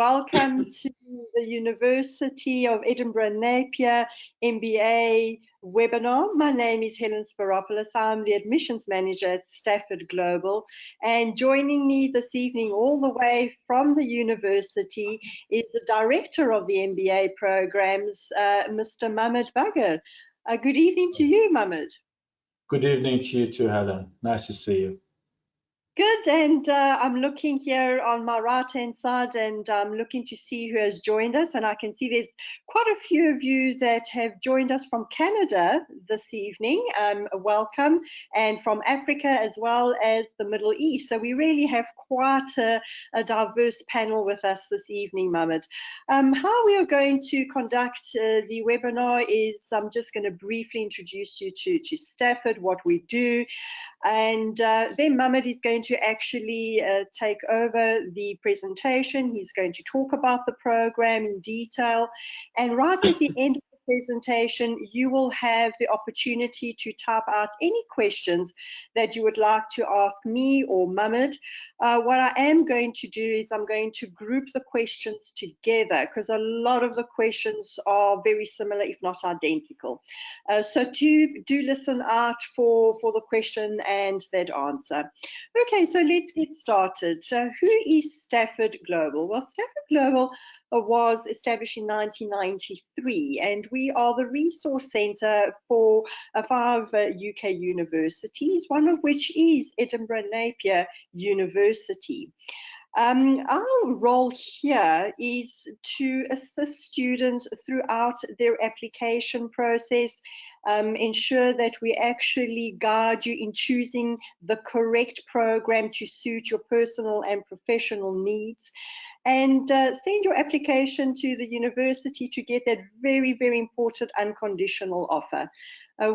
welcome to the University of Edinburgh Napier MBA webinar. My name is Helen Spiropoulos. I'm the admissions manager at Stafford Global, and joining me this evening all the way from the university is the director of the MBA programs, Mr. Mammed Bagher. Good evening to you, Mammed. Good evening to you too, Helen. Nice to see you. Good, and I'm looking here on my right-hand side, and I'm looking to see who has joined us, and I can see there's quite a few of you that have joined us from Canada this evening. Welcome, and from Africa as well as the Middle East. So we really have quite a diverse panel with us this evening, Mammed. How we are going to conduct the webinar is I'm just going to briefly introduce you to Stafford, what we do. And then Mammed is going to actually take over the presentation. He's going to talk about the program in detail. And right at the end of the presentation, you will have the opportunity to type out any questions that you would like to ask me or Mammed. What I am going to do is I'm going to group the questions together because a lot of the questions are very similar, if not identical. So do listen out for the question and that answer. Okay, so let's get started. So who is Stafford Global? Well, Stafford Global was established in 1993, and we are the resource center for 5 UK universities, one of which is Edinburgh Napier University. Our role here is to assist students throughout their application process, ensure that we actually guide you in choosing the correct program to suit your personal and professional needs, and send your application to the university to get that very, very important unconditional offer.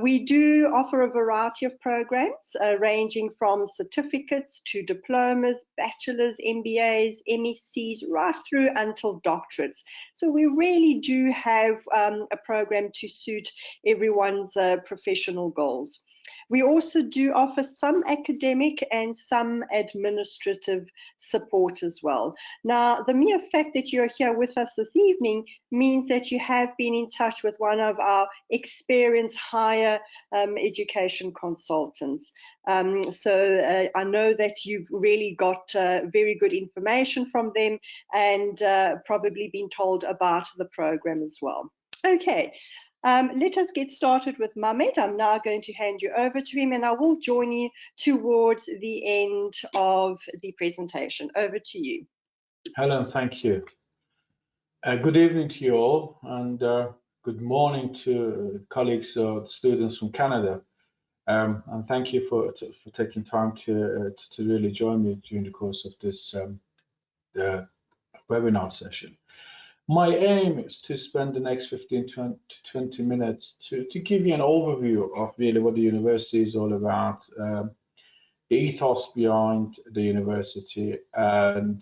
We do offer a variety of programs ranging from certificates to diplomas, bachelor's, MBAs, MScs, right through until doctorates. So we really do have a program to suit everyone's professional goals. We also do offer some academic and some administrative support as well. Now, the mere fact that you're here with us this evening means that you have been in touch with one of our experienced higher education consultants. So I know that you've really got very good information from them and probably been told about the program as well. Okay. Let us get started with Mammed. I'm now going to hand you over to him, and I will join you towards the end of the presentation. Over to you. Helen, thank you. Good evening to you all, and good morning to colleagues or students from Canada. And thank you for taking time to really join me during the course of this the webinar session. My aim is to spend the next 15 to 20 minutes to give you an overview of really what the university is all about, the ethos behind the university, and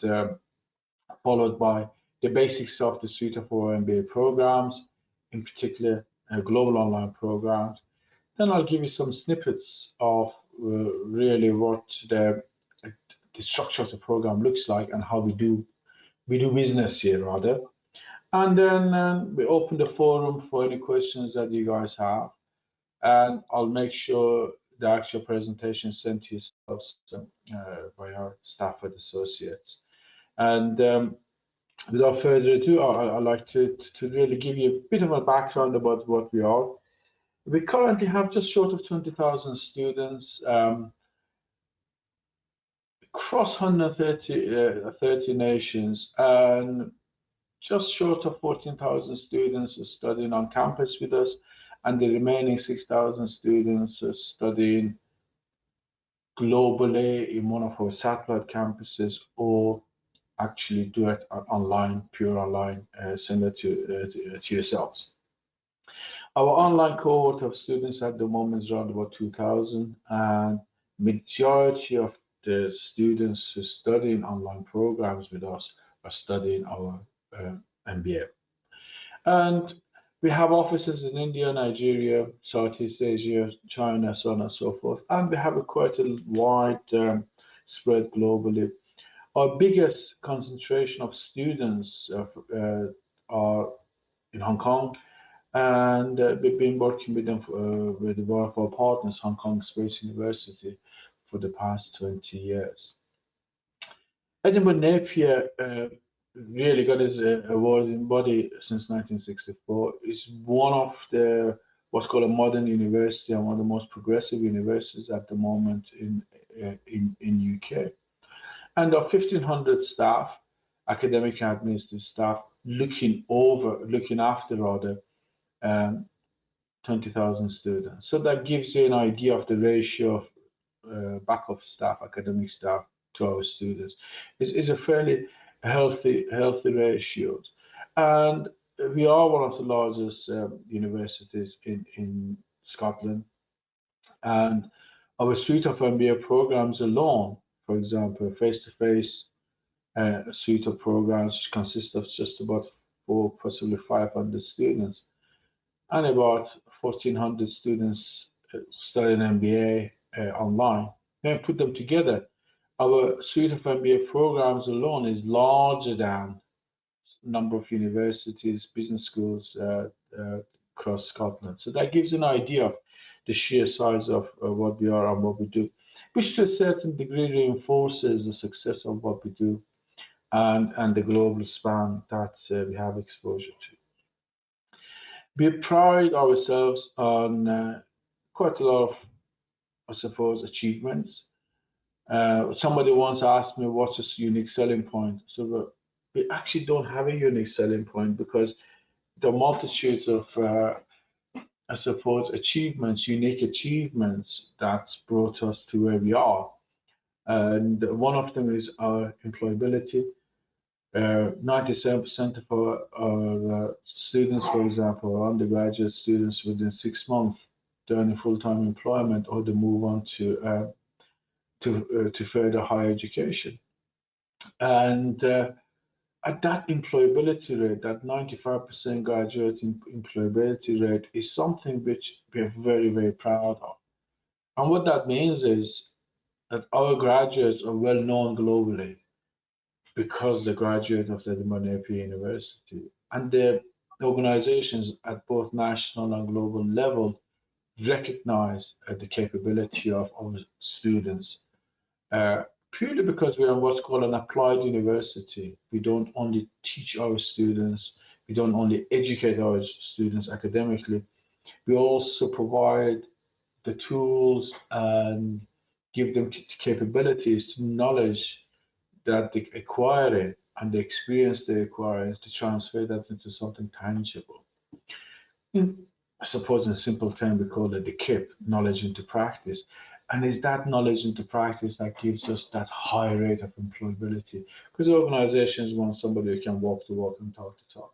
followed by the basics of the suite of our MBA programs, in particular global online programs. Then I'll give you some snippets of really what the structure of the program looks like and how we do business here, rather. And then we open the forum for any questions that you guys have, and I'll make sure the actual presentation is sent to yourselves by our Stafford associates. And without further ado, I'd like to really give you a bit of a background about what we are. We currently have just short of 20,000 students across 130 nations, and just short of 14,000 students are studying on campus with us, and the remaining 6,000 students are studying globally in one of our satellite campuses, or actually do it online, pure online, similar to yourselves. Our online cohort of students at the moment is around about 2,000, and majority of the students who study in online programs with us are studying our MBA. And we have offices in India, Nigeria, Southeast Asia, China, so on and so forth. And we have a quite a wide spread globally. Our biggest concentration of students are in Hong Kong, and we've been working with them with one of our partners, Hong Kong Space University, for the past 20 years. Edinburgh Napier really got his awarding body since 1964. It's one of the what's called a modern university and one of the most progressive universities at the moment in UK. And our 1,500 staff, academic and administrative staff, looking after 20,000 students. So that gives you an idea of the ratio of backup staff, academic staff to our students. It's a fairly healthy ratio. And we are one of the largest universities in Scotland. And our suite of MBA programs alone, for example, face-to-face suite of programs consists of just about 400, possibly 500 students, and about 1,400 students studying MBA online. Then put them together, our suite of MBA programs alone is larger than number of universities, business schools across Scotland. So that gives an idea of the sheer size of what we are and what we do, which to a certain degree reinforces the success of what we do and the global span that we have exposure to. We pride ourselves on quite a lot of, I suppose, achievements. Somebody once asked me what's a unique selling point. So we actually don't have a unique selling point because the multitudes of, I suppose, unique achievements that's brought us to where we are. And one of them is our employability. 97% of our students, for example, are undergraduate students within 6 months during full-time employment, or they move on to further higher education. And at that employability rate, that 95% graduate employability rate, is something which we are very, very proud of. And what that means is that our graduates are well known globally because they're graduates of the Edinburgh Napier University. And the organizations at both national and global level recognize the capability of our students. Purely because we are what's called an applied university. We don't only teach our students, we don't only educate our students academically, we also provide the tools and give them capabilities, knowledge that they acquire and the experience they acquire to transfer that into something tangible. I suppose in a simple term we call it the KIP, knowledge into practice. And it's that knowledge into practice that gives us that high rate of employability, because organizations want somebody who can walk the walk and talk the talk.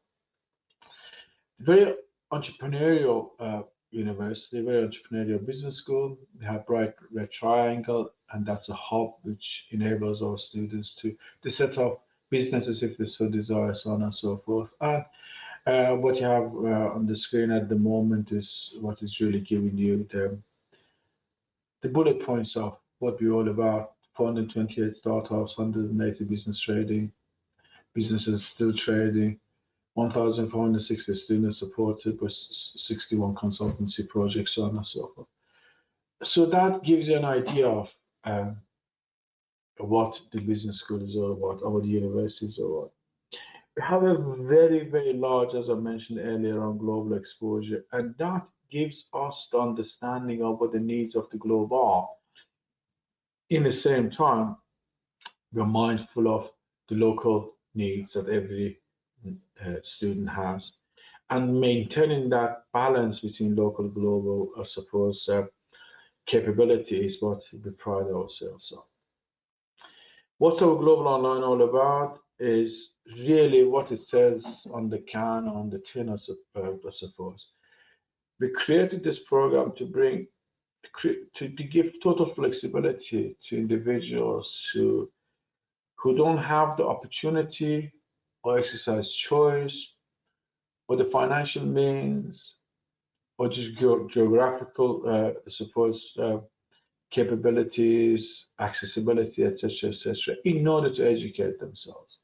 Very entrepreneurial university, very entrepreneurial business school. We have Bright Red Triangle, and that's a hub which enables our students to set up businesses if they so desire, so on and so forth. And what you have on the screen at the moment is what is really giving you the bullet points of what we're all about. 428 startups, 180 businesses still trading, 1,460 students supported with 61 consultancy projects, so on and so forth. So that gives you an idea of what the business school is all about, or what the university is all about. We have a very, very large, as I mentioned earlier, on global exposure, and that gives us the understanding of what the needs of the globe are. In the same time, we're mindful of the local needs that every student has, and maintaining that balance between local and global, I suppose, capability is what we pride ourselves on. What's our Global Online all about is really what it says on the can, on the tin, I suppose. We created this program to give total flexibility to individuals who don't have the opportunity or exercise choice or the financial means or just geographical, capabilities accessibility, etc., in order to educate themselves.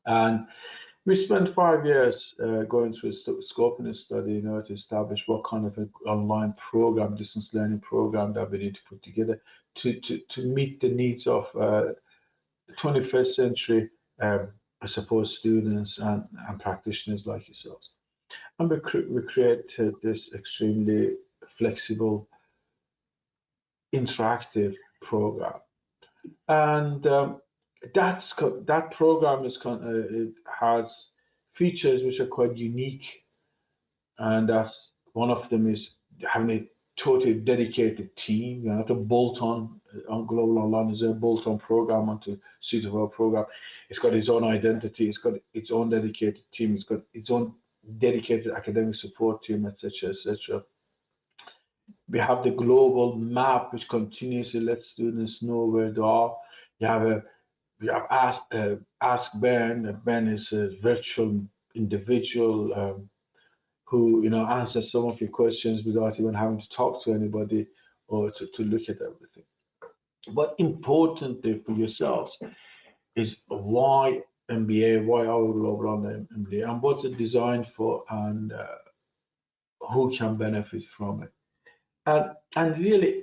And we spent 5 years going through a scoping study in order to establish what kind of an online program, distance learning program that we need to put together to meet the needs of 21st century, I suppose, students and practitioners like yourselves. And we created this extremely flexible, interactive program. And that program it has features which are quite unique, and that's one of them is having a totally dedicated team. You know, not a bolt-on on Global Online is a bolt-on program onto suite of our program. It's got its own identity. It's got its own dedicated team. It's got its own dedicated academic support team, etc., etc. We have the global map, which continuously lets students know where they are. We have Ask Ben. Ben is a virtual individual who answers some of your questions without even having to talk to anybody or to look at everything. But importantly for yourselves is why MBA, why our Global Online MBA, and what's it designed for, and who can benefit from it. And really,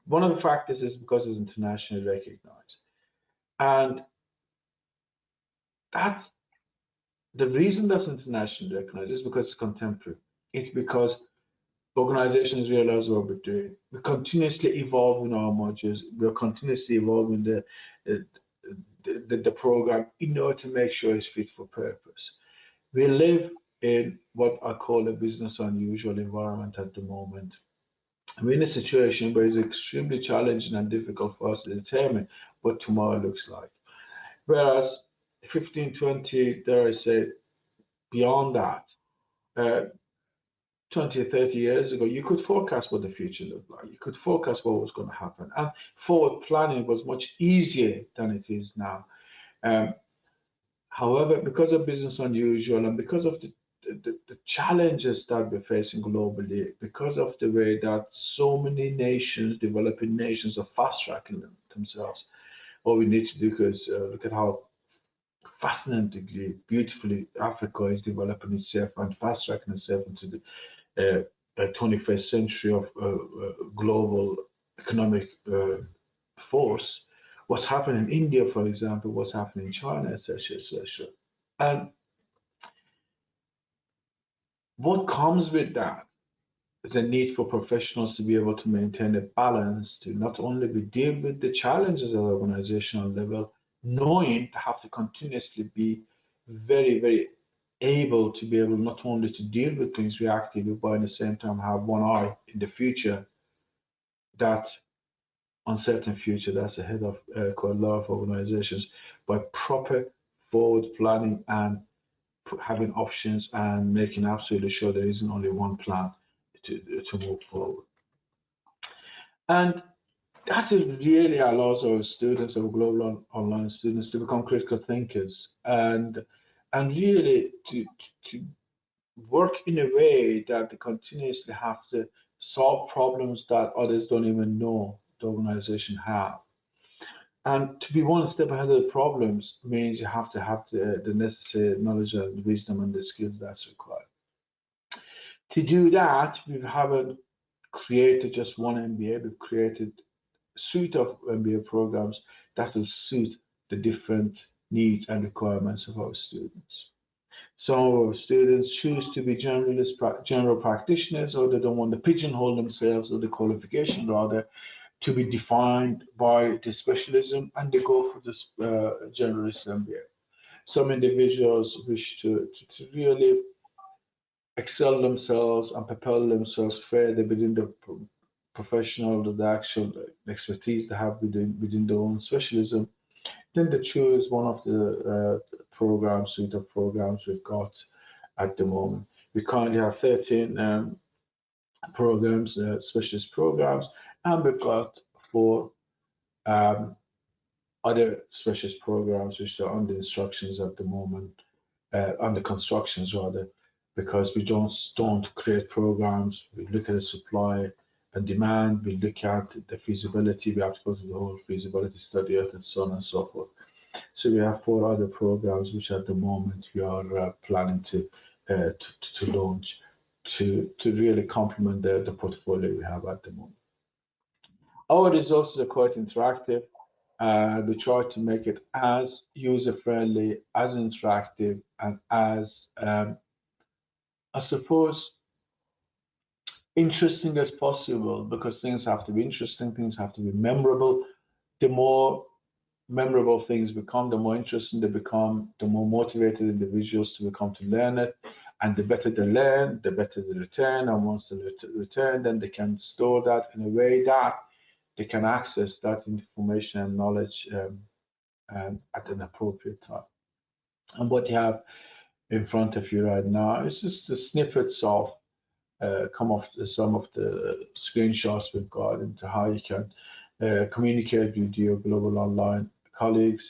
one of the factors is because it's internationally recognized. And that's the reason that's internationally recognized is because it's contemporary. It's because organizations realize what we're doing. We're continuously evolving our modules. We're continuously evolving the program in order to make sure it's fit for purpose. We live in what I call a business unusual environment at the moment. We're in a situation where it's extremely challenging and difficult for us to determine what tomorrow looks like. Whereas 15, 20, dare I say, beyond that, 20 or 30 years ago, you could forecast what the future looked like. You could forecast what was going to happen. And forward planning was much easier than it is now. However, because of business unusual and because of the challenges that we're facing globally, because of the way that so many nations, developing nations, are fast-tracking themselves, what we need to do is look at how fascinatingly, beautifully Africa is developing itself and fast-tracking itself into the 21st century of global economic force. What's happening in India, for example, what's happening in China, etc., etc. And what comes with that is a need for professionals to be able to maintain a balance, to not only deal with the challenges at the organizational level, knowing to have to continuously be very, very able to be able not only to deal with things reactively, but at the same time have one eye in the future, that uncertain future that's ahead of quite a lot of organizations, by proper forward planning and having options and making absolutely sure there isn't only one plan to move forward. And that really allows our students, our global online students, to become critical thinkers and really to work in a way that they continuously have to solve problems that others don't even know the organization have. And to be one step ahead of the problems means you have to have the necessary knowledge and wisdom and the skills that's required. To do that, we haven't created just one MBA, we've created a suite of MBA programs that will suit the different needs and requirements of our students. Some of our students choose to be general practitioners, or they don't want to pigeonhole themselves or the qualification rather to be defined by the specialism, and they go for this generalist MBA. Some individuals wish to really excel themselves and propel themselves further within the professional, the actual expertise they have within their own specialism. Then they choose one of the suite of programs we've got at the moment. We currently have 13 programs, specialist programs, and we've got 4 other specialist programs which are under instructions at the moment, under constructions rather, because we don't create programs, we look at the supply, and demand. We look at the feasibility. We have to go through the whole feasibility study and so on and so forth. So we have 4 other programs which at the moment we are planning to launch to really complement the portfolio we have at the moment. Our resources are quite interactive. We try to make it as user-friendly, as interactive, and as, I suppose, interesting as possible, because things have to be interesting, things have to be memorable. The more memorable things become, the more interesting they become, the more motivated individuals to become to learn it, and the better they learn, the better the return, and once they return, then they can store that in a way that they can access that information and knowledge at an appropriate time. And what you have in front of you right now is just the snippets of some of the screenshots we've got into how you can communicate with your global online colleagues,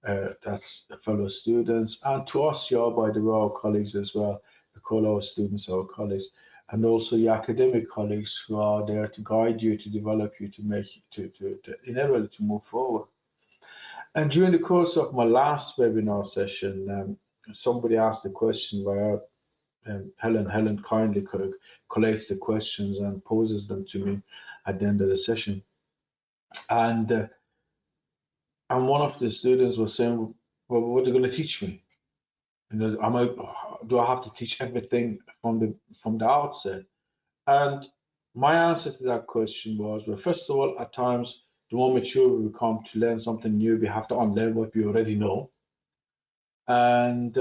that's fellow students, and to us, by the way, our colleagues as well. We call our students our colleagues, and also your academic colleagues who are there to guide you, to develop you, to enable you to move forward. And during the course of my last webinar session, somebody asked a question via Helen kindly collates the questions and poses them to me at the end of the session. And one of the students was saying, well, what are you going to teach me? Do I have to teach everything from the outset? And my answer to that question was, well, first of all, at times, the more mature we become to learn something new, we have to unlearn what we already know. And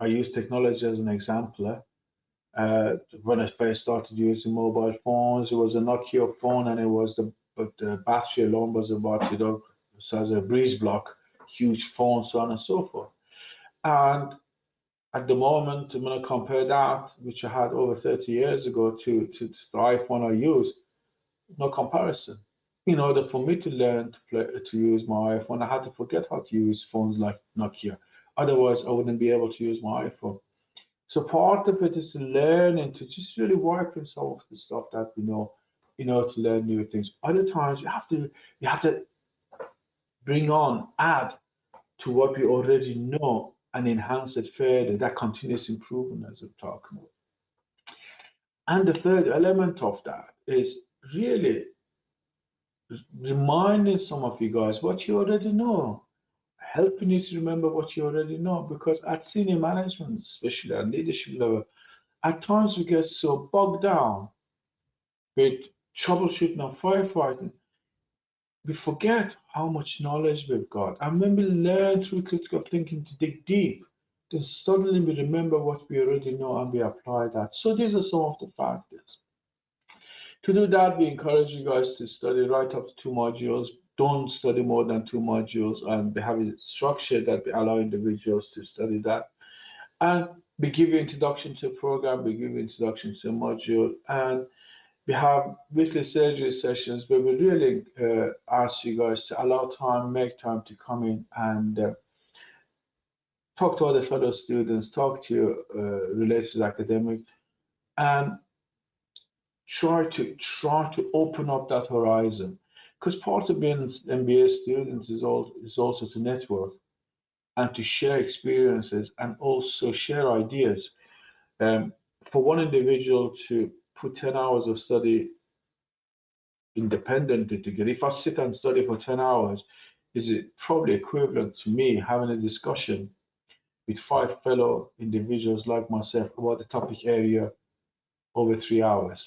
I use technology as an example. When I first started using mobile phones, it was a Nokia phone, and it was the battery alone was about, the size of a breeze block, huge phone, so on and so forth. And at the moment, when I compare that, which I had over 30 years ago, to the iPhone I use, no comparison. In order for me to learn to use my iPhone, I had to forget how to use phones like Nokia. Otherwise, I wouldn't be able to use my iPhone. So part of it is learning to just really work with some of the stuff that we know, in order to learn new things. Other times, you have to add to what we already know and enhance it further. That continuous improvement, as we're talking about. And the third element of that is really reminding some of you guys what you already know, helping you to remember what you already know, because at senior management, especially at leadership level, at times we get so bogged down with troubleshooting and firefighting, we forget how much knowledge we've got. And when we learn through critical thinking to dig deep, then suddenly we remember what we already know and we apply that. So these are some of the factors. To do that, we encourage you guys to study right up to 2 modules. Don't study more than 2 modules, and we have a structure that we allow individuals to study that. And we give you introduction to a program, we give you introduction to a module, and we have weekly surgery sessions where we really ask you guys to allow time, make time to come in and talk to other fellow students, talk to you related to academic, and try to open up that horizon. Because part of being an MBA student is also to network and to share experiences and also share ideas. For one individual to put 10 hours of study independently together, if I sit and study for 10 hours, is it probably equivalent to me having a discussion with 5 fellow individuals like myself about the topic area over 3 hours.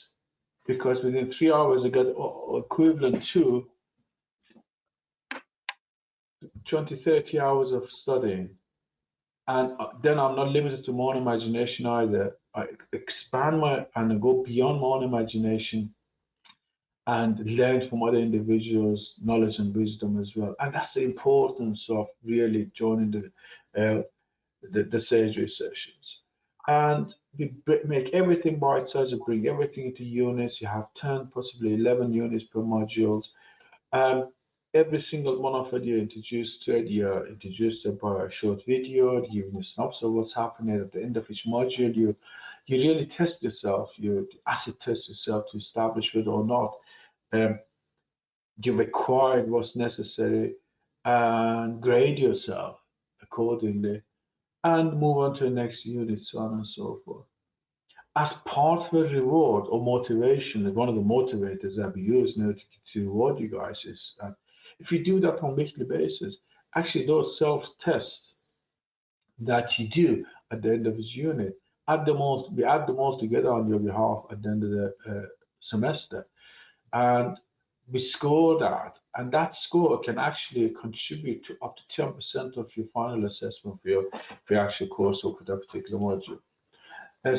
Because within 3 hours, I get equivalent to 20, 30 hours of studying. And then I'm not limited to my own imagination either. I expand and go beyond my own imagination and learn from other individuals' knowledge and wisdom as well. And that's the importance of really joining the surgery sessions. And we make everything bite-sized, we bring everything into units. You have 10, possibly 11 units per module. Every single one of it you're introduced to it. You're introduced to it by a short video, giving a synopsis of what's happening at the end of each module. you really test yourself, you acid test yourself to establish whether or not you required what's necessary, and grade yourself accordingly, and move on to the next unit, so on and so forth. As part of a reward or motivation, one of the motivators that we use now to reward you guys is if you do that on a weekly basis, actually those self-tests that you do at the end of each unit, we add them all together on your behalf at the end of the semester, and we score that, and that score can actually contribute to up to 10% of your final assessment for your actual course or for that particular module.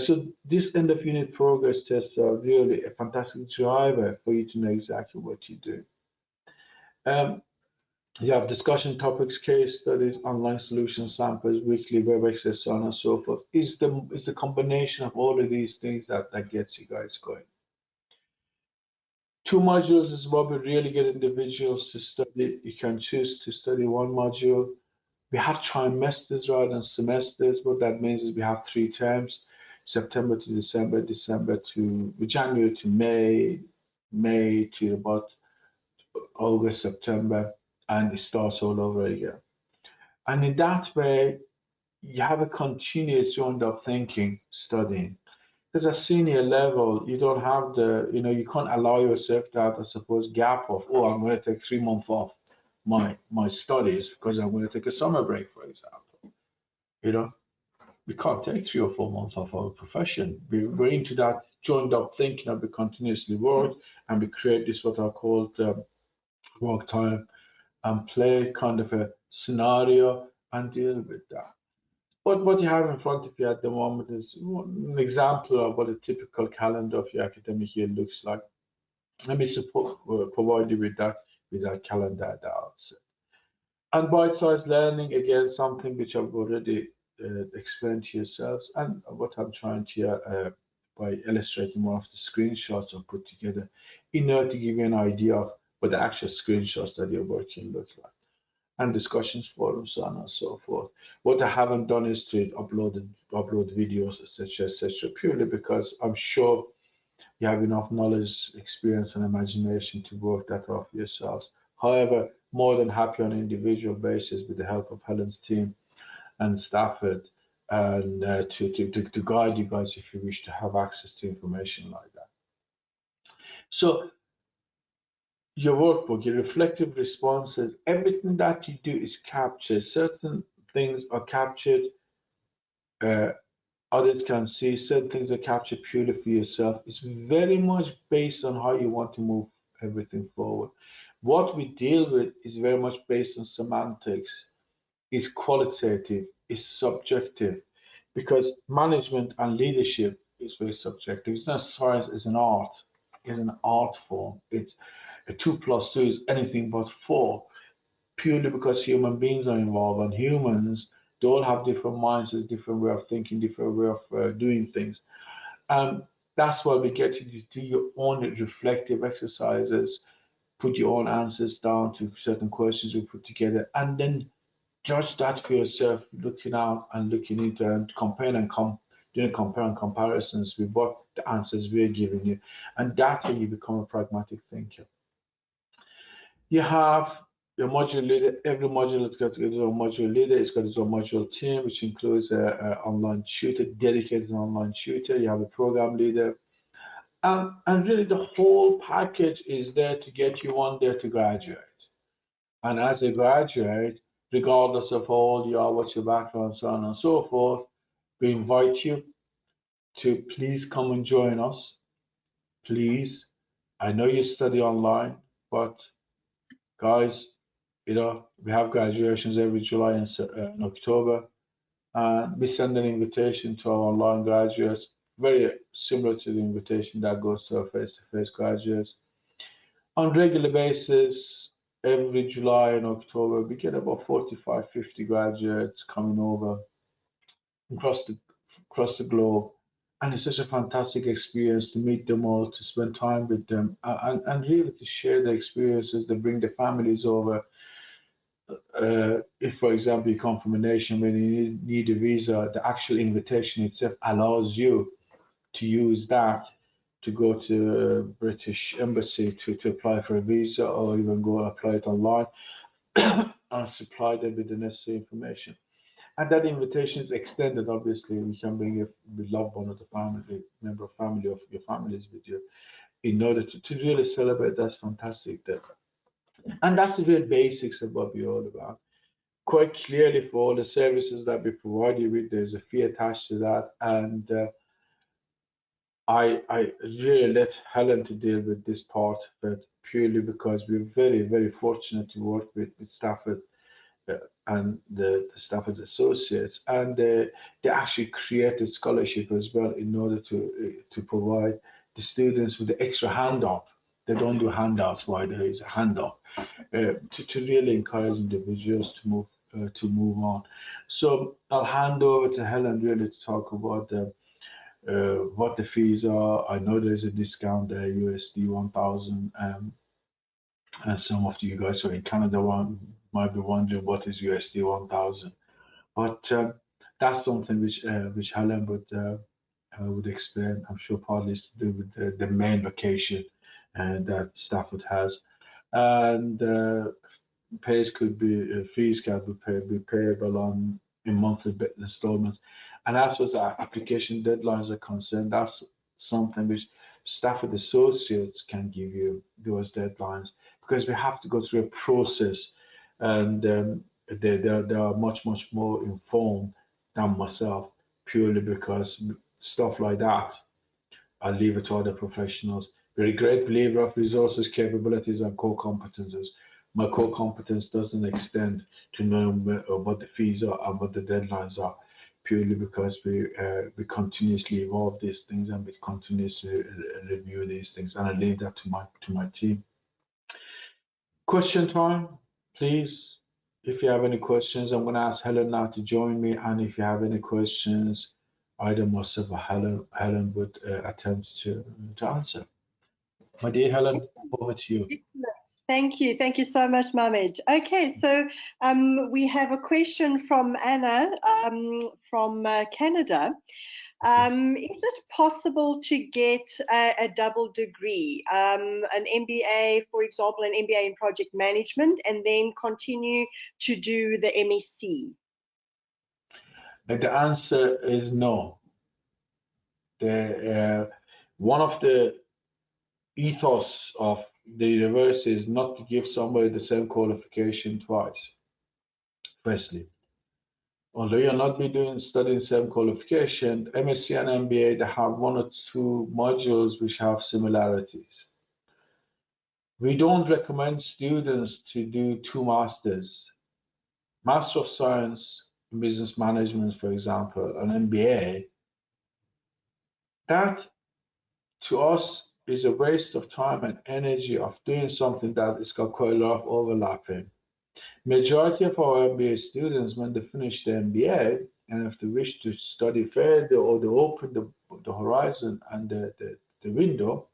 So this end of unit progress tests are really a fantastic driver for you to know exactly what you do. You have discussion topics, case studies, online solution samples, weekly web access, so on and so forth. It's the combination of all of these things that gets you guys going. 2 modules is what we really get individuals to study. You can choose to study 1 module. We have trimesters rather than semesters. What that means is we have 3 terms: September to December, December to January to May, May to about August, September, and it starts all over again. And in that way, you have a continuous joined up thinking, studying. Because at senior level, you don't have you can't allow yourself that, I suppose, gap of, oh, I'm going to take 3 months off my studies because I'm going to take a summer break, for example. We can't take 3 or 4 months off our profession. We're into that joined up thinking that we continuously work, and we create this what I call work time and play kind of a scenario and deal with that. But what you have in front of you at the moment is an example of what a typical calendar of your academic year looks like. Let me provide you with that calendar at the outset. And bite-sized learning, again, something which I've already explained to yourselves, and what I'm trying to by illustrating one of the screenshots I've put together in order to give you an idea of what the actual screenshots that you're working looks like, and discussions forums, so on and so forth. What I haven't done is to upload videos, etc., purely because I'm sure you have enough knowledge, experience, and imagination to work that off yourselves. However, more than happy on an individual basis with the help of Helen's team and Stafford, and to guide you guys if you wish to have access to information like that. So your workbook, your reflective responses, everything that you do is captured. Certain things are captured, others can see. Certain things are captured purely for yourself. It's very much based on how you want to move everything forward. What we deal with is very much based on semantics. It's qualitative, it's subjective, because management and leadership is very subjective. It's not science, it's an art. It's an art form. It's a 2 + 2 is anything but 4, purely because human beings are involved, and humans, they all have different minds, different way of thinking, different way of doing things. That's why we get you to do your own reflective exercises, put your own answers down to certain questions we put together, and then judge that for yourself, looking out and looking into and doing comparisons with what the answers we're giving you, and that's when you become a pragmatic thinker. You have your module leader. Every module has got its own module leader. It's got its own module team, which includes an online tutor, dedicated online tutor. You have a program leader. And really the whole package is there to get you on there to graduate. And as a graduate, regardless of how old you are, what's your background, so on and so forth, we invite you to please come and join us. Please. I know you study online, but guys, we have graduations every July and October. We send an invitation to our online graduates, very similar to the invitation that goes to our face-to-face graduates. On a regular basis, every July and October, we get about 45, 50 graduates coming over across the globe. And it's such a fantastic experience to meet them all, to spend time with them, and really to share their experiences, to bring the families over. If, for example, you come from a nation where you need a visa, the actual invitation itself allows you to use that to go to British Embassy to apply for a visa, or even go apply it online and supply them with the necessary information. And that invitation is extended. Obviously, you can bring your loved one of the family, member of family of your families with you, in order to really celebrate. That's fantastic. And that's the real basics of what we're all about. Quite clearly, for all the services that we provide you with, there's a fee attached to that. And I really let Helen to deal with this part of it, purely because we're very, very fortunate to work with Stafford and the Stafford Associates, and they actually created scholarship as well in order to provide the students with the extra handout. They don't do handouts while there is a handout, to really encourage individuals to move on. So I'll hand over to Helen really to talk about what the fees are. I know there's a discount there, USD 1,000. And some of you guys who are in Canada might be wondering what is USD 1,000. But that's something which Helen would explain. I'm sure partly it's to do with the main location that Stafford has. And fees can be payable in monthly installments. And as far as our application deadlines are concerned, that's something which Stafford Associates can give you, those deadlines, because we have to go through a process, and they are much more informed than myself, purely because stuff like that, I leave it to other professionals. We're a great believer of resources, capabilities, and core competences. My core competence doesn't extend to knowing what the fees are and what the deadlines are, purely because we continuously evolve these things, and we continuously review these things, and I leave that to my team. Question time, please. If you have any questions, I'm going to ask Helen now to join me, and if you have any questions, either myself or Helen would attempt to answer. My dear Helen, over to you. Thank you so much, Mammed. Okay, so we have a question from Anna from Canada. Is it possible to get a double degree, an MBA, for example, an MBA in project management, and then continue to do the MSc? The answer is no. One of the ethos of the university is not to give somebody the same qualification twice. Firstly, although you're not studying same qualification, MSc and MBA, they have one or two modules which have similarities. We don't recommend students to do two masters. Master of Science in Business Management, for example, an MBA, that to us is a waste of time and energy of doing something that has got quite a lot of overlapping. Majority of our MBA students, when they finish the MBA, and if they wish to study further, or they open the horizon and the window,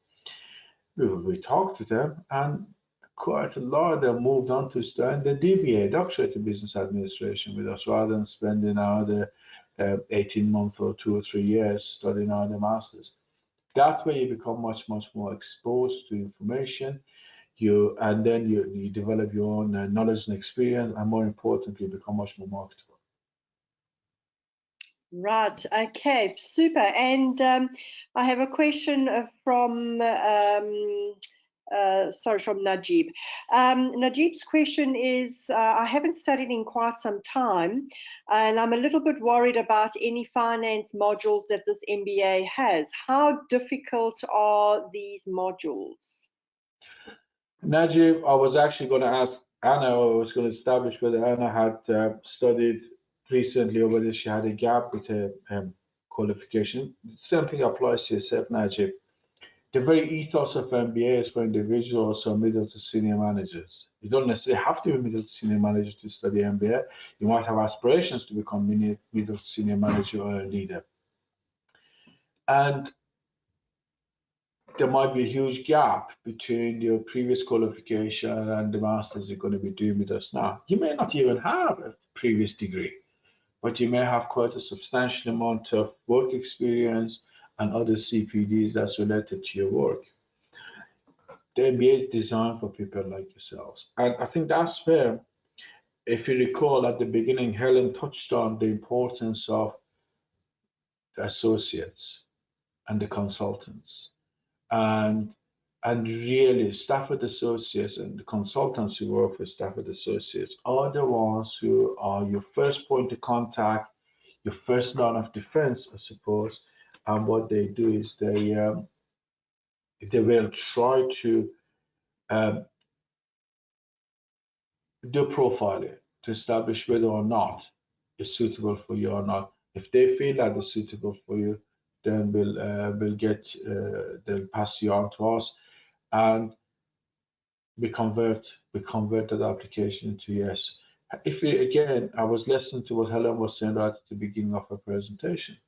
we talk to them, and quite a lot of them moved on to study the DBA, Doctorate in Business Administration, with us, rather than spending another 18 months or 2 or 3 years studying other masters. That way you become much more exposed to information, and then you develop your own knowledge and experience, and more importantly, become much more marketable. Right, okay, super. And I have a question from Najib. Najib's question is, I haven't studied in quite some time, and I'm a little bit worried about any finance modules that this MBA has. How difficult are these modules? Najib, I was actually going to ask Anna, I was going to establish whether Anna had studied recently or whether she had a gap with her qualification. The same thing applies to yourself, Najib. The very ethos of MBA is for individuals who are middle to senior managers. You don't necessarily have to be middle to senior manager to study MBA. You might have aspirations to become middle to senior manager or a leader. And there might be a huge gap between your previous qualification and the master's you're going to be doing with us now. You may not even have a previous degree, but you may have quite a substantial amount of work experience and other CPDs that's related to your work. The MBA is designed for people like yourselves. And I think that's where, if you recall at the beginning, Helen touched on the importance of the associates and the consultants. And really, Stafford Associates and the consultants who work with Stafford Associates are the ones who are your first point of contact, your first line of defense, I suppose. And what they do is they will try to do profiling to establish whether or not it's suitable for you or not. If they feel that it's suitable for you, then they'll pass you on to us, and we convert that application into yes. If we, again, I was listening to what Helen was saying right at the beginning of her presentation,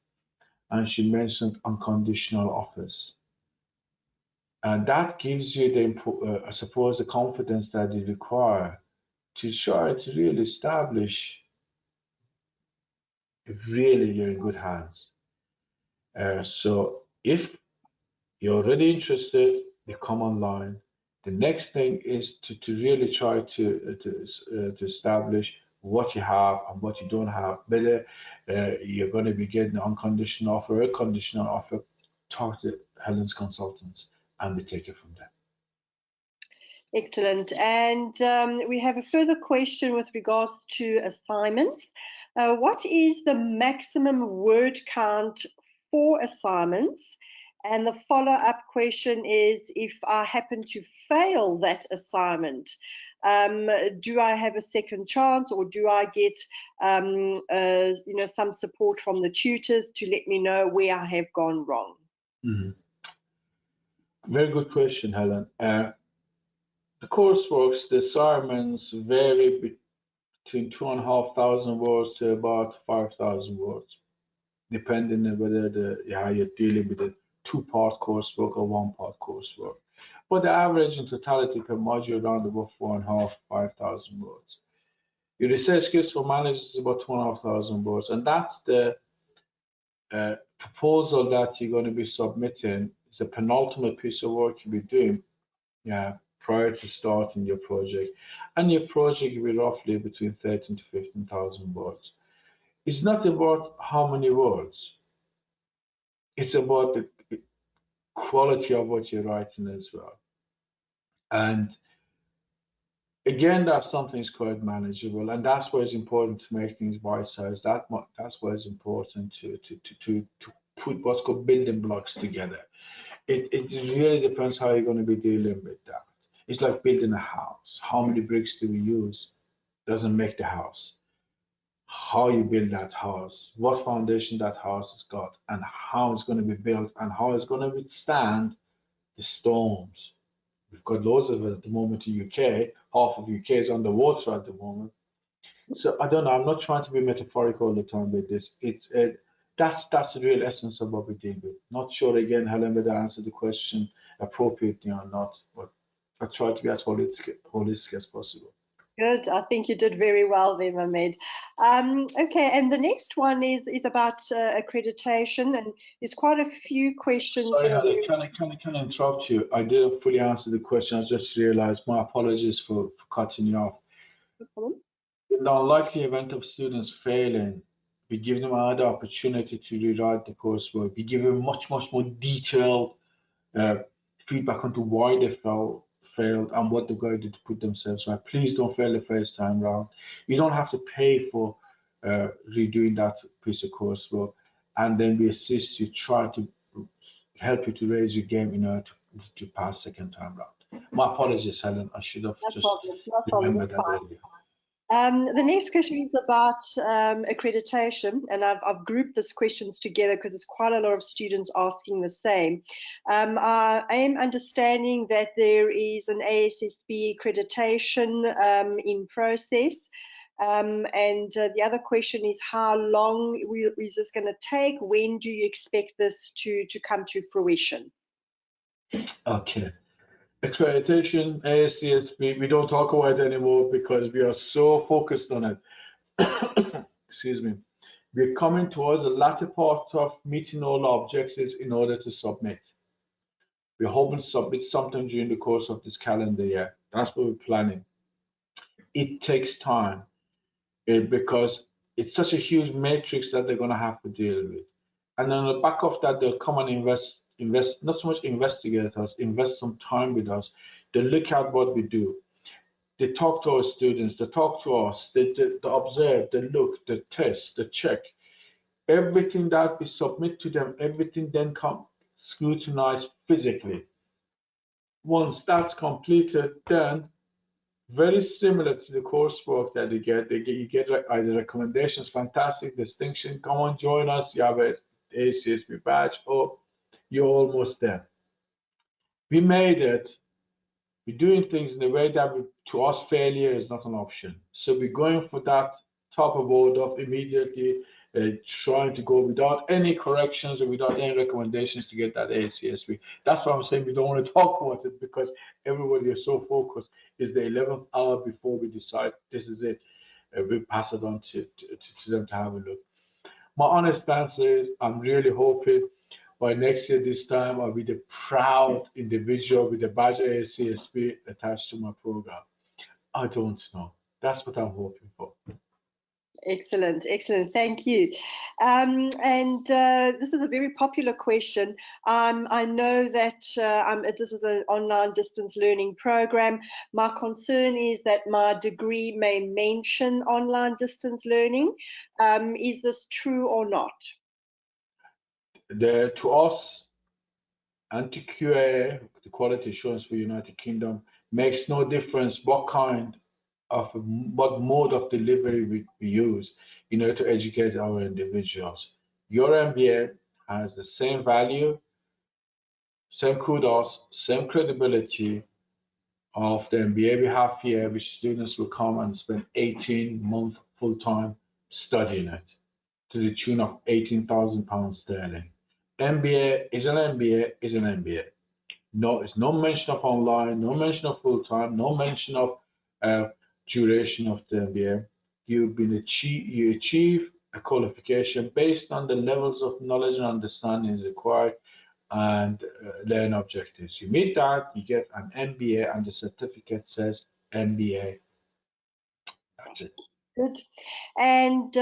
and she mentioned unconditional offers. And that gives you I suppose, the confidence that you require to try to really establish if really you're in good hands. So if you're already interested, you come online. The next thing is to really try to establish what you have and what you don't have. Whether you're going to be getting an unconditional offer or a conditional offer, talk to Helen's consultants, and we take it from there. Excellent. And we have a further question with regards to assignments. What is the maximum word count for assignments? And the follow-up question is, if I happen to fail that assignment, do I have a second chance, or do I get some support from the tutors to let me know where I have gone wrong? Mm-hmm. Very good question, Helen. The courseworks, the assignments vary between 2,500 words to about 5,000 words, depending on whether you're dealing with a two-part coursework or one-part coursework. But the average in totality per module around about 4,500 to 5,000 words. Your research skills for managers is about 2,500 words, and that's the proposal that you're going to be submitting. It's a penultimate piece of work you'll be doing prior to starting your project. And your project will be roughly between 13,000 to 15,000 words. It's not about how many words. It's about the quality of what you're writing as well. And again, that's something that's quite manageable, and that's why it's important to make things bite-sized. That's why it's important to put what's called building blocks together. It really depends how you're going to be dealing with that. It's like building a house. How many bricks do we use doesn't make the house. How you build that house, what foundation that house has got, and how it's going to be built, and how it's going to withstand the storms. We've got loads of it at the moment in UK. Half of UK is underwater at the moment. So I don't know. I'm not trying to be metaphorical all the time with this. That's the real essence of what we deal with. Not sure again, Helen, whether I answered the question appropriately or not, but I try to be as holistic as possible. Good. I think you did very well there, Mammed. Okay, and the next one is about accreditation, and there's quite a few questions. Sorry, Helen, can I interrupt you? I didn't fully answer the question. I just realized. My apologies for cutting you off. No problem. In the unlikely event of students failing, we give them another opportunity to rewrite the coursework. We give them much more detailed feedback onto why they failed and what they're going to put themselves right. Please don't fail the first time round. You don't have to pay for redoing that piece of coursework, and then we assist you, try to help you to raise your game in order to pass second time round. My apologies, Helen. I should have remembered that earlier. The next question is about accreditation, and I've grouped these questions together because there's quite a lot of students asking the same. I am understanding that there is an ASSB accreditation in process, and the other question is, how long is this going to take? When do you expect this to come to fruition? Okay. Accreditation, ASCSB, we don't talk about it anymore because we are so focused on it. Excuse me. We're coming towards the latter part of meeting all our objectives in order to submit. We're hoping to submit something during the course of this calendar year. That's what we're planning. It takes time because it's such a huge matrix that they're going to have to deal with. And on the back of that, they'll come and invest, not so much investigate us, invest some time with us. They look at what we do. They talk to our students, they talk to us, they observe, they look, they test, they check. Everything that we submit to them, everything then comes scrutinized physically. Once that's completed, then very similar to the coursework that you get either recommendations, fantastic, distinction, come on, join us, you have a ACSB badge, or you're almost there. We made it. We're doing things in a way that to us failure is not an option. So we're going for that top of order immediately, trying to go without any corrections or without any recommendations to get that ACSB. That's why I'm saying we don't want to talk about it, because everybody is so focused. It's the 11th hour before we decide this is it. We pass it on to them to have a look. My honest answer is I'm really hoping by next year this time I'll be the proud individual with the badge ACSB attached to my program. I don't know. That's what I'm hoping for. Excellent, excellent. Thank you. This is a very popular question. I know that this is an online distance learning program. My concern is that my degree may mention online distance learning. Is this true or not? To us and to QA, the Quality Assurance for United Kingdom, makes no difference what mode of delivery we use in order to educate our individuals. Your MBA has the same value, same kudos, same credibility of the MBA we have here, which students will come and spend 18 months full-time studying it to the tune of £18,000 sterling. MBA is an MBA is an MBA. No, it's no mention of online, no mention of full-time, no mention of duration of the MBA. You achieve a qualification based on the levels of knowledge and understanding required and learn objectives. You meet that, you get an MBA, and the certificate says MBA. That's it. Good. And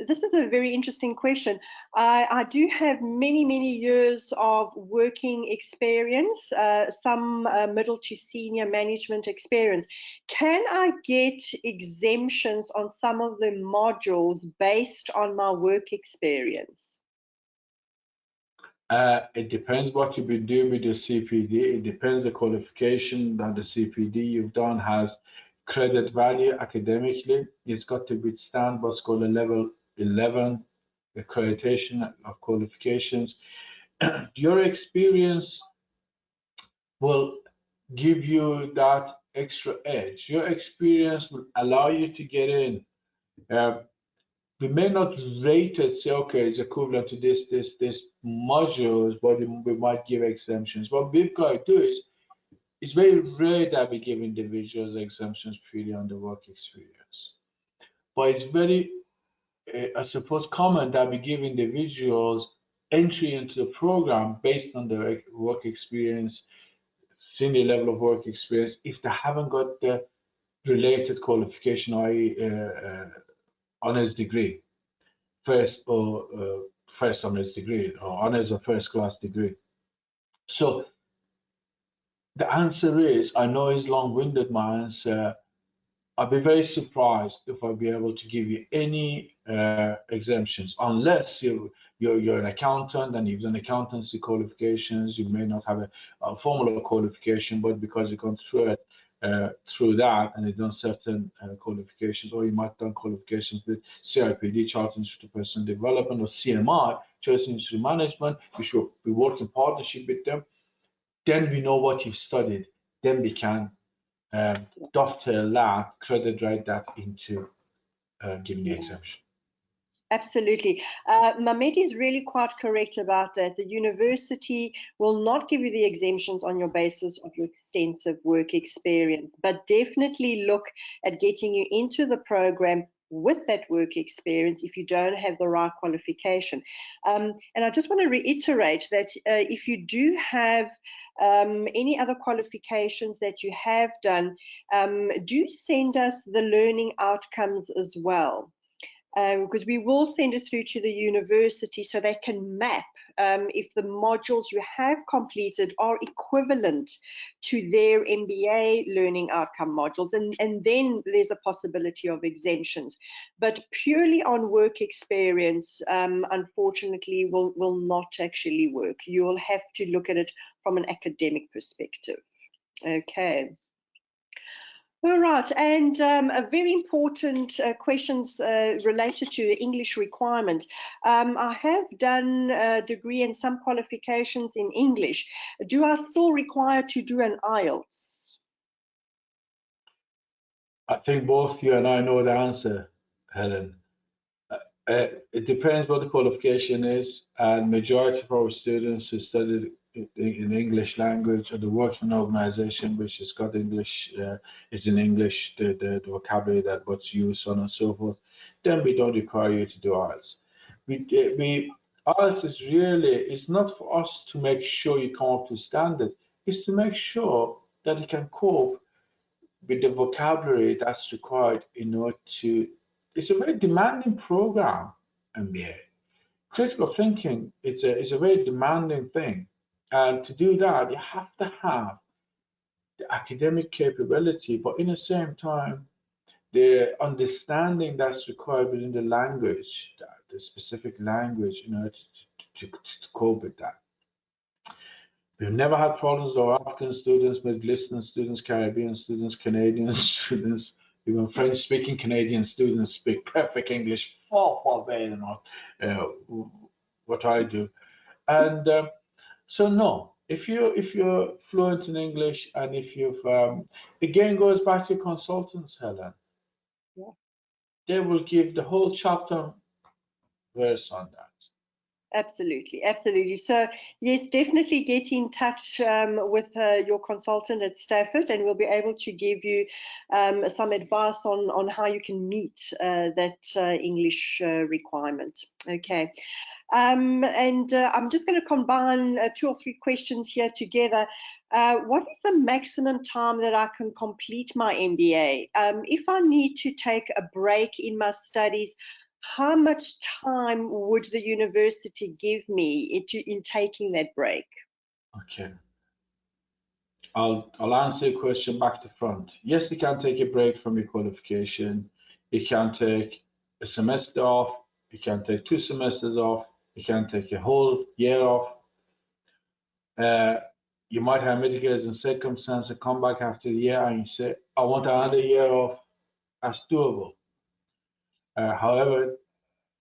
this is a very interesting question. I do have many years of working experience, some middle to senior management experience. Can I get exemptions on some of the modules based on my work experience? It depends what you've been doing with your CPD. It depends the qualification that the CPD you've done has credit value academically. It's got to withstand what's called a level 11 accreditation of qualifications. Your experience will give you that extra edge. Your experience will allow you to get in. We may not rate it, say, okay, it's equivalent to this modules, but we might give exemptions. What we've got to do is, it's very rare that we give individuals exemptions purely on the work experience. But it's very, I suppose, common that we give individuals entry into the program based on their work experience, senior level of work experience, if they haven't got the related qualification, i.e. honors degree, first honors degree, or honors or first class degree. So the answer is, I know it's long-winded, my answer. I'd be very surprised if I'd be able to give you any exemptions, unless you're an accountant and you've done accountancy qualifications. You may not have a formal qualification, but because you've gone through it, through that, and you've done certain qualifications, or you might have done qualifications with CIPD, Chartered Institute of Personal Development, or CMI, Chartered Institute of Management. We should work in partnership with them. Then we know what you've studied. Then we can dovetail that, credit write that into giving the exemption. Absolutely. Mammed is really quite correct about that. The university will not give you the exemptions on your basis of your extensive work experience, but definitely look at getting you into the program with that work experience if you don't have the right qualification. And I just want to reiterate that if you do have any other qualifications that you have done, do send us the learning outcomes as well. Because we will send it through to the university so they can map if the modules you have completed are equivalent to their MBA learning outcome modules, and then there's a possibility of exemptions. But purely on work experience, unfortunately, will not actually work. You'll have to look at it from an academic perspective. Okay. All right, and a very important questions related to the English requirement. I have done a degree and some qualifications in English. Do I still require to do an IELTS? I think both you and I know the answer, Helen. It depends what the qualification is, and majority of our students who studied in English language or the work in an organization which has got English, is in English, the vocabulary that what's used, so on and so forth, then we don't require you to do IELTS. IELTS is really, it's not for us to make sure you come up to standard, it's to make sure that you can cope with the vocabulary that's required in order to. It's a very demanding program, MBA. Critical thinking is a very demanding thing. And to do that, you have to have the academic capability, but in the same time, the understanding that's required within the language, the specific language, to cope with that. We've never had problems with our African students, Middle Eastern students, Caribbean students, Canadian students. Even French-speaking Canadian students speak perfect English, far better than what I do. And so no, if you're fluent in English, and if you've again goes back to consultants, Helen. Yeah. They will give the whole chapter verse on that. Absolutely, absolutely. So yes, definitely get in touch with your consultant at Stafford, and we'll be able to give you some advice on how you can meet that English requirement. Okay. And I'm just going to combine 2 or 3 questions here together. What is the maximum time that I can complete my MBA? If I need to take a break in my studies, how much time would the university give me in taking that break? Okay. I'll answer your question back to front. Yes, you can take a break from your qualification. You can take a semester off. You can take 2 semesters off. You can take a whole year off. You might have mitigating circumstances, come back after the year and you say, I want another year off. That's doable. However,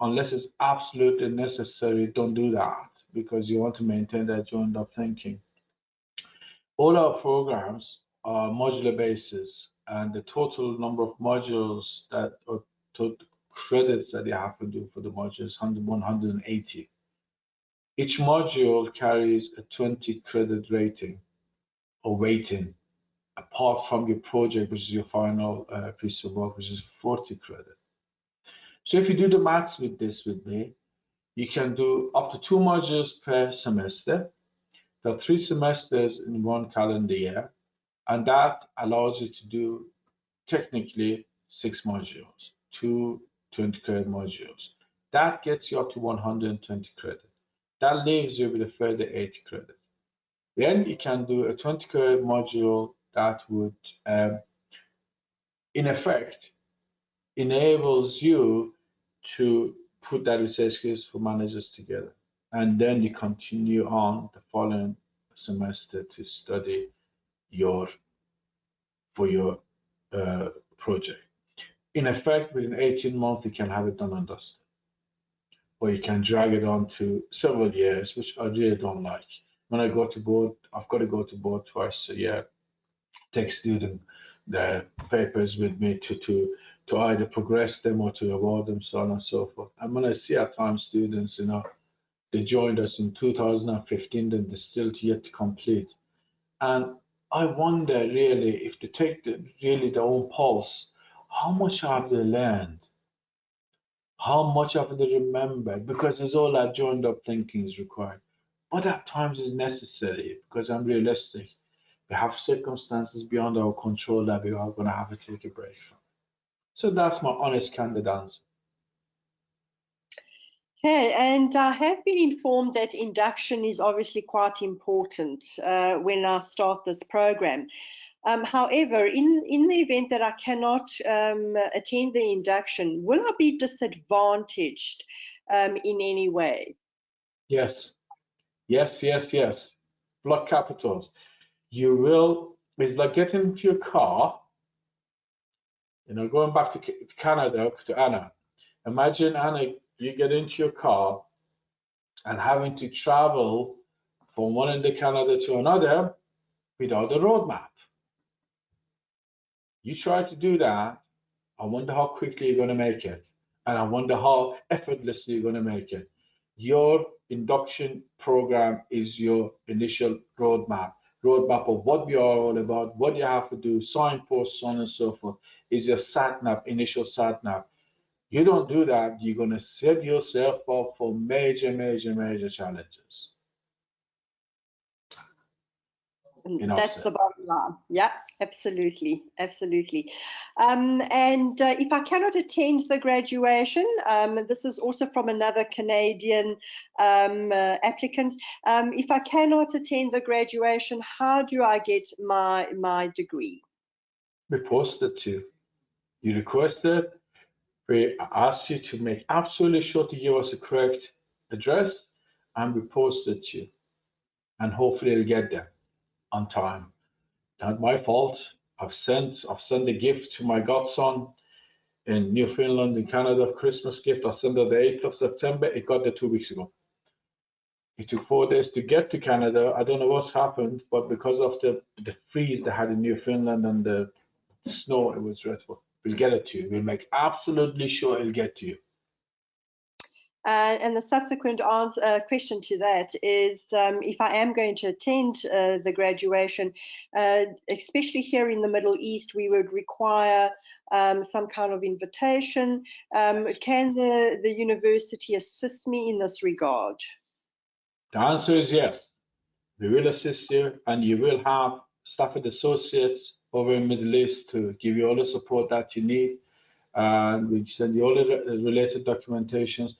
unless it's absolutely necessary, don't do that, because you want to maintain that joined up thinking. All our programs are modular basis, and the total number of modules that, or total credits that you have to do for the module is 180. Each module carries a 20 credit rating or weighting, apart from your project, which is your final piece of work, which is 40 credit. So if you do the maths with this with me, you can do up to 2 modules per semester. There are 3 semesters in 1 calendar year, and that allows you to do technically 6 modules, 2 20 credit modules. That gets you up to 120 credit. That leaves you with a further 80 credit. Then you can do a 20 credit module that would, in effect, enables you to put that research skills for managers together. And then you continue on the following semester to study for your project. In effect, within 18 months, you can have it done and dusted. Or you can drag it on to several years, which I really don't like. When I go to board, I've got to go to board twice a year, take student the papers with me to either progress them or to award them, so on and so forth. And when I see at times students, they joined us in 2015, then they're still yet to complete. And I wonder really if they take really their own pulse, how much have they learned how much of it they remember, because there's all that joined up thinking is required. But at times it's necessary, because I'm realistic. We have circumstances beyond our control that we are going to have to take a break from. So that's my honest, candid answer. Okay, and I have been informed that induction is obviously quite important when I start this program. However, in the event that I cannot attend the induction, will I be disadvantaged in any way? Yes, yes, yes, yes. Block capitals. You will, it's like getting into your car, going back to Canada, to Anna. Imagine, Anna, you get into your car and having to travel from one end of Canada to another without a roadmap. You try to do that, I wonder how quickly you're going to make it. And I wonder how effortlessly you're going to make it. Your induction program is your initial roadmap of what we are all about, what you have to do, signposts, so on and so forth, is your sat-nav, initial sat-nav. You don't do that, you're going to set yourself up for major, major, major challenges. That's the bottom line. Yeah, absolutely, absolutely. And if I cannot attend the graduation, this is also from another Canadian applicant. If I cannot attend the graduation, how do I get my degree? We post it to you. You request it. We ask you to make absolutely sure to give us a correct address, and we post it to you. And hopefully it'll get there on time. Not my fault. I've sent a gift to my godson in Newfoundland in Canada, Christmas gift. I sent it the 8th of September. It got there 2 weeks ago. It took 4 days to get to Canada. I don't know what's happened, but because of the freeze they had in Newfoundland and the snow, it was dreadful. We'll get it to you. We'll make absolutely sure it'll get to you. And the subsequent question to that is, if I am going to attend the graduation, especially here in the Middle East, we would require some kind of invitation. Can the university assist me in this regard? The answer is yes. We will assist you, and you will have Stafford associates over in Middle East to give you all the support that you need. And we send you all the related documentations.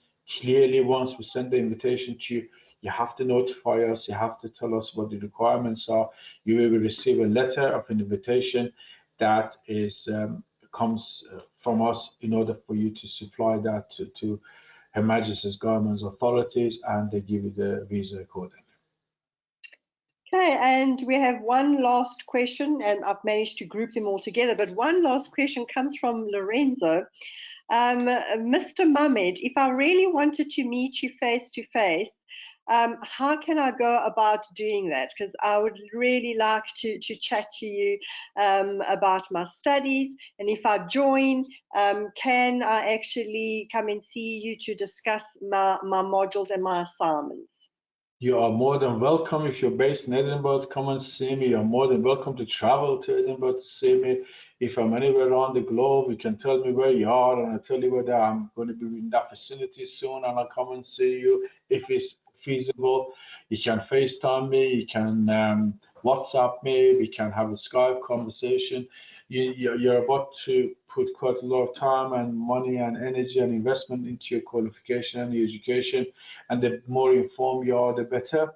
Clearly, once we send the invitation to you, you have to notify us, you have to tell us what the requirements are. You will receive a letter of invitation that is comes from us in order for you to supply that to Her Majesty's Government's authorities, and they give you the visa accordingly. Okay, and we have one last question, and I've managed to group them all together, but one last question comes from Lorenzo. Mr. Mammed, if I really wanted to meet you face to face, how can I go about doing that? Because I would really like to chat to you about my studies, and if I join, can I actually come and see you to discuss my modules and my assignments? You are more than welcome. If you're based in Edinburgh, come and see me. You're more than welcome to travel to Edinburgh to see me. If I'm anywhere around the globe, you can tell me where you are, and I'll tell you whether I'm going to be in that vicinity soon, and I'll come and see you if it's feasible. You can FaceTime me, you can WhatsApp me, we can have a Skype conversation. You're about to put quite a lot of time and money and energy and investment into your qualification and your education, and the more informed you are, the better,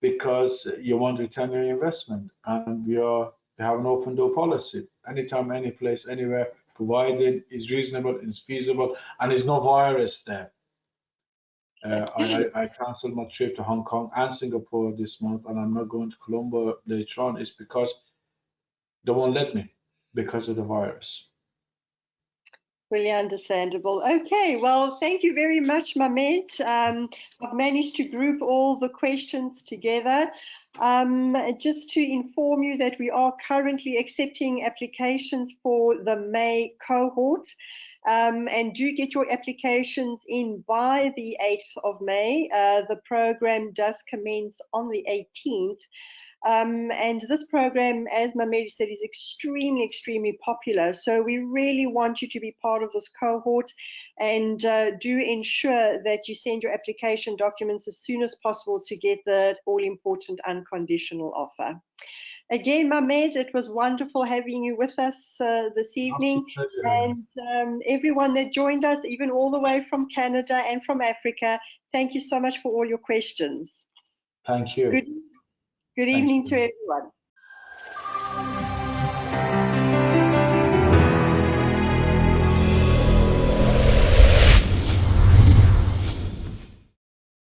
because you want to return your investment. And we have an open door policy. Anytime, any place, anywhere, provided is reasonable, is feasible, and there's no virus there. I cancelled my trip to Hong Kong and Singapore this month, and I'm not going to Colombo later on. It's because they won't let me because of the virus. Really understandable. Okay, well, thank you very much, Mammed. I've managed to group all the questions together. Just to inform you that we are currently accepting applications for the May cohort. And do get your applications in by the 8th of May. The program does commence on the 18th. And this program, as Mammed said, is extremely, extremely popular. So we really want you to be part of this cohort, and do ensure that you send your application documents as soon as possible to get the all-important unconditional offer. Again, Mammed, it was wonderful having you with us this evening. And everyone that joined us, even all the way from Canada and from Africa, thank you so much for all your questions. Thank you. Good evening to everyone.